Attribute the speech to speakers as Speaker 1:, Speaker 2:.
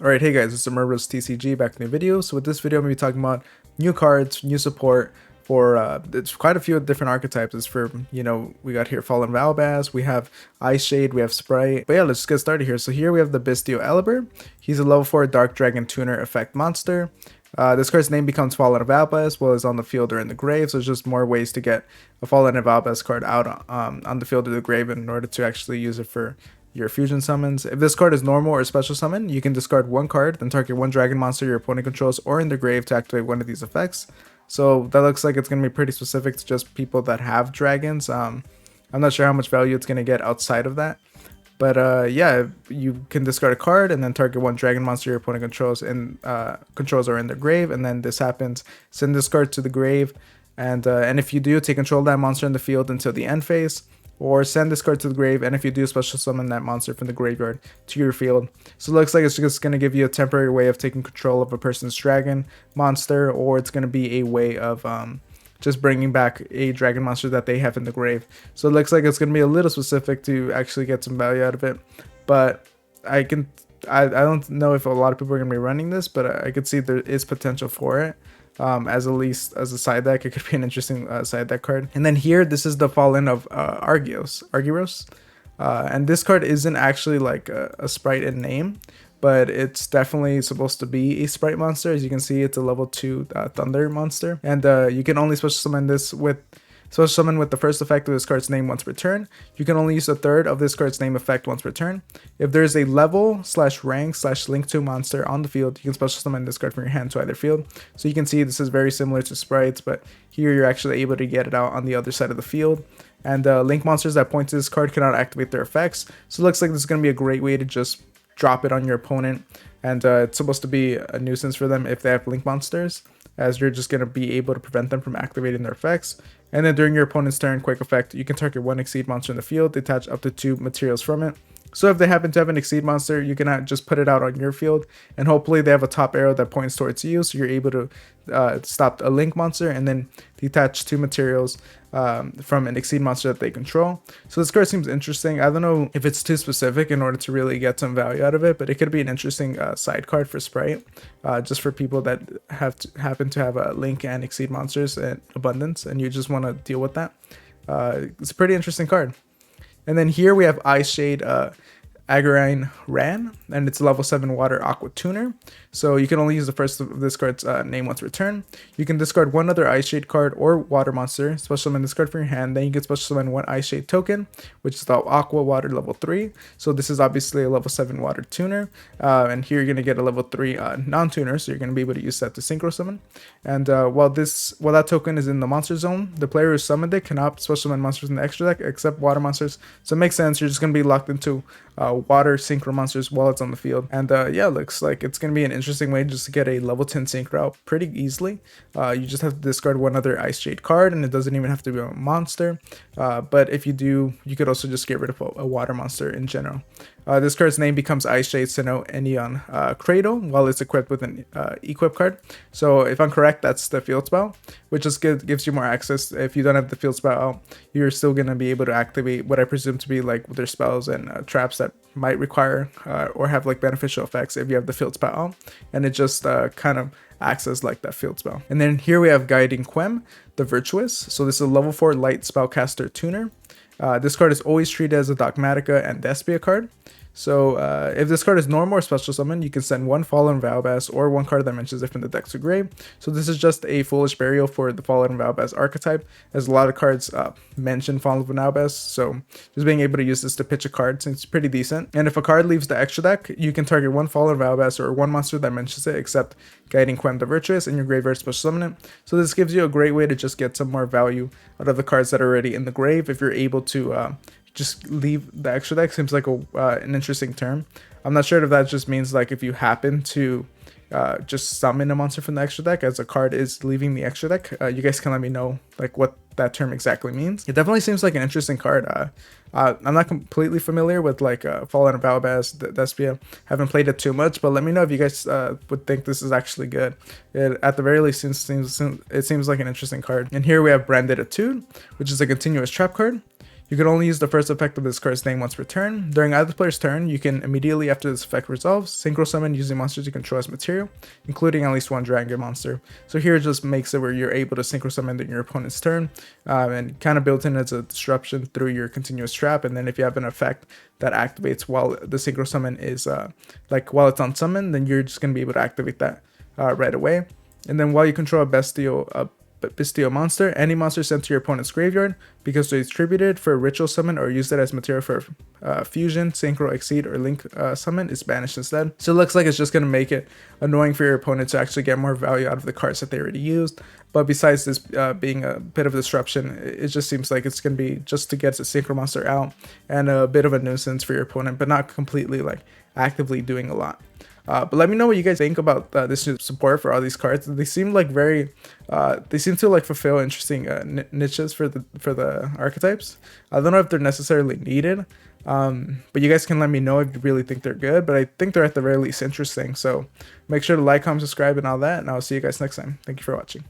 Speaker 1: Alright, hey guys, it's Murderous TCG back in the video. So with this video, I'm going to be talking about new cards, new support for it's quite a few different archetypes. It's for, we got here Fallen of ALBAZ, we have Ice Shade, we have Sprite. But yeah, let's get started here. So here we have the BYSTIAL Albert. He's a level 4 Dark Dragon Tuner effect monster. This card's name becomes Fallen of ALBAZ while it's on the field or in the grave, so it's just more ways to get a Fallen of ALBAZ card out on the field or the grave in order to actually use it for your fusion summons. If this card is normal or special summon, you can discard one card, then target one dragon monster your opponent controls or in the grave to activate one of these effects. So that looks like it's going to be pretty specific to just people that have dragons. I'm not sure how much value it's going to get outside of that. But yeah, you can discard a card and then target one dragon monster your opponent controls or in their grave, and then this happens. Send this card to the grave, and if you do, take control of that monster in the field until the end phase, or send this card to the grave, and if you do, special summon that monster from the graveyard to your field. So it looks like it's just going to give you a temporary way of taking control of a person's dragon monster, or it's going to be a way of just bringing back a dragon monster that they have in the grave. So it looks like it's going to be a little specific to actually get some value out of it. But I don't know if a lot of people are going to be running this, but I could see there is potential for it. As at least as a side deck, it could be an interesting side deck card. And then here, this is the Fallen of Argyros. And this card isn't actually like a sprite in name, but it's definitely supposed to be a sprite monster. As you can see, it's a level 2 thunder monster, and you can only special summon this with the first effect of this card's name once per turn. You can only use a third of this card's name effect once per turn. If there's a level / rank / link to monster on the field, you can special summon this card from your hand to either field. So you can see this is very similar to sprites, but here you're actually able to get it out on the other side of the field. And link monsters that point to this card cannot activate their effects. So it looks like this is going to be a great way to just drop it on your opponent, and it's supposed to be a nuisance for them if they have link monsters, as you're just going to be able to prevent them from activating their effects. And then during your opponent's turn, quick effect, you can target one Exceed monster in the field, detach up to 2 materials from it. So if they happen to have an Exceed monster, you can just put it out on your field, and hopefully they have a top arrow that points towards you, so you're able to stop a link monster and then detach 2 materials from an Exceed monster that they control. So this card seems interesting. I don't know if it's too specific in order to really get some value out of it, but it could be an interesting side card for Sprite, just for people that happen to have a link and Exceed monsters in abundance, and you just want to deal with that. It's a pretty interesting card. And then here we have Ice Shade Agrine Ran, and it's a level 7 water aqua tuner. So you can only use the first of this card's name once per turn. You can discard one other Ice Shade card or water monster, special summon this card from your hand. Then you can special summon one Ice Shade token, which is the aqua water level 3. So this is obviously a level 7 water tuner. And here you're going to get a level 3 non-tuner, so you're going to be able to use that to synchro summon. And while that token is in the monster zone, the player who summoned it cannot special summon monsters in the extra deck except water monsters. So it makes sense. You're just going to be locked into water synchro monsters while it's on the field. And yeah, looks like it's going to be an interesting way just to get a level 10 synchro out pretty easily. You just have to discard one other Ice Shade card, and it doesn't even have to be a monster. But if you do, you could also just get rid of a water monster in general. This card's name becomes Ice Shade Sinnoh Neon Cradle while it's equipped with an equip card. So if I'm correct, that's the field spell, which just gives you more access. If you don't have the field spell out, you're still going to be able to activate what I presume to be like their spells and traps that might require or have like beneficial effects if you have the field spell out, and it just kind of acts as like that field spell. And then here we have Guiding Quem, the Virtuous. So this is a level 4 light spellcaster tuner. This card is always treated as a Dogmatica and Despia card. So if this card is normal or special summon, you can send one Fallen of ALBAZ or one card that mentions it from the deck to grave. So this is just a Foolish Burial for the Fallen of ALBAZ archetype, as a lot of cards mention Fallen of ALBAZ. So just being able to use this to pitch a card seems pretty decent. And if a card leaves the extra deck, you can target one Fallen of ALBAZ or one monster that mentions it except Guiding Quem the Virtuous in your graveyard special summon it. So this gives you a great way to just get some more value out of the cards that are already in the grave if you're able to just leave the extra deck. Seems like an interesting term. I'm not sure if that just means like if you happen to just summon a monster from the extra deck as a card is leaving the extra deck. You guys can let me know like what that term exactly means. It definitely seems like an interesting card. I'm not completely familiar with like Fallen of ALBAZ, Despia. Haven't played it too much, but let me know if you guys would think this is actually good. At the very least, it seems like an interesting card. And here we have Branded Etude, which is a continuous trap card. You can only use the first effect of this card's name once per turn. During either player's turn, you can immediately after this effect resolves, synchro summon using monsters you control as material, including at least one dragon monster. So here it just makes it where you're able to synchro summon during your opponent's turn, and kind of built in as a disruption through your continuous trap. And then if you have an effect that activates while the synchro summon is like while it's on summon, then you're just going to be able to activate that right away. And then while you control a BYSTIAL monster, any monster sent to your opponent's graveyard, because they distributed for a ritual summon or used it as material for fusion, synchro, exceed, or link summon is banished instead. So it looks like it's just going to make it annoying for your opponent to actually get more value out of the cards that they already used. But besides this being a bit of a disruption, it just seems like it's going to be just to get the synchro monster out and a bit of a nuisance for your opponent, but not completely like actively doing a lot. But let me know what you guys think about this new support for all these cards. They seem like they seem to like fulfill interesting niches for the archetypes. I don't know if they're necessarily needed, but you guys can let me know if you really think they're good. But I think they're at the very least interesting. So make sure to like, comment, subscribe, and all that. And I'll see you guys next time. Thank you for watching.